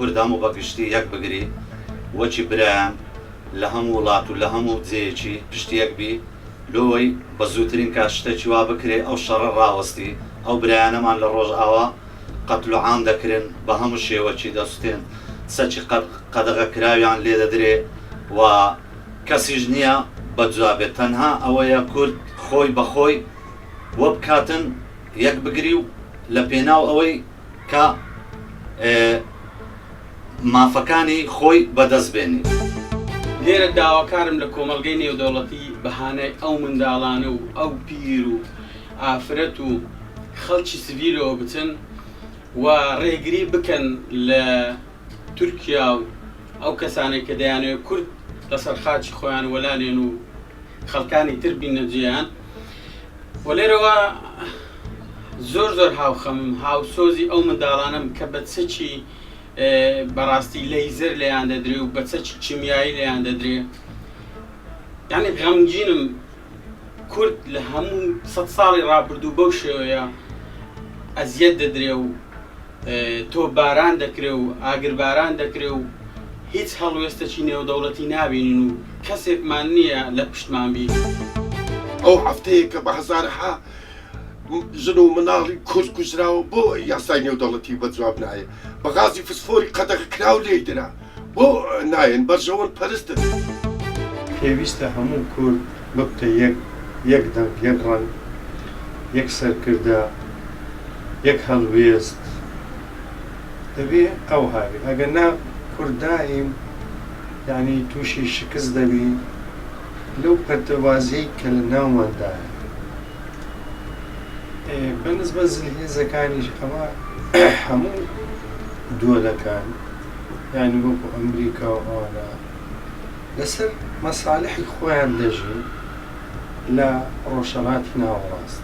کورد هەموو بەگشتی یەک بگری وەچی برایان لە هەموو وڵات و لە هەموو جێیەکی پشتی یەک بی لۆی بە زووترین کات شتێکی وا بکرێ ئەو شەڕە ڕاوەستی ئەو برایانەمان لە ڕۆژ ئاوا قەتل و عام دەکرێن بە هەموو شێوەکی دەستێن سەچی قەدەغە کراویان لێ دەدرێ و کەسیش نییە بەجوابێت تەنها ئەوەیە کورد خۆی بەخۆی وە بکاتن یەک بگری و لە پێناو ئەوەی کە مافەکانی خۆی بەدەست بێنی. لێرە داواکارم لە کۆمەڵگەی نێودەوڵەتی بەهانەی ئەو منداڵانە و ئەو پیر و ئافرەت و خەڵکی سڤیلەوە بچن و ڕێگری بکەن لە تورکیا و ئەو کەسانێک کە دەیانەوێت کورد لەسەر خاچی خۆیان وەلانێن و خەڵکانی تر بینە جێیان و لێرەوە زۆر هاوخەمم هاوسۆزی ئەو منداڵانم کە بە چەکی بەڕاستی لەیزەر لێیان دەدرێ و بە چەکی چیمیایی لێیان دەدرێ یعنی غەمگینم کورد لە هەموو 100 ساڵی ڕابردوو بەو شێوەیە ئەزیەت دەدرێ و تۆپباران دەکرێ و ئاگرباران دەکرێ و هیچ هەڵوێستەکی نێودەوڵەتی نابینین و کەسێکمان نییە لە پشتمان بی. ئەو هەفتەیە کە بە هەزارها ژن و مناڵی کورد کوژراوە بۆ یاسای نێودەوڵەتی بەجواب نایە بە غازی فسفۆری قەدەغە کراو لێی درا بۆ نایەن بەرژەوەن پەرستن. پێویستە هەموو کورد ببتە یەک دەنگ یەک ڕەنگ یەک سەرکردە یەک هەڵوێست دەبێ ئەو هاوی ئەگەر نا کورد دائیم یعنی تووشی شکست دەبی لەو پەرتەوازەی کە لە ناوماندایە بەنسبەت زلهێزەکانیش ئەمە هەموو دۆلەکان یعنی وەکو ئەمریکا و ئەوانە لەسەر مەساڵحی خۆیان دەژین لە ڕۆژهەڵاتی ناوەڕاست.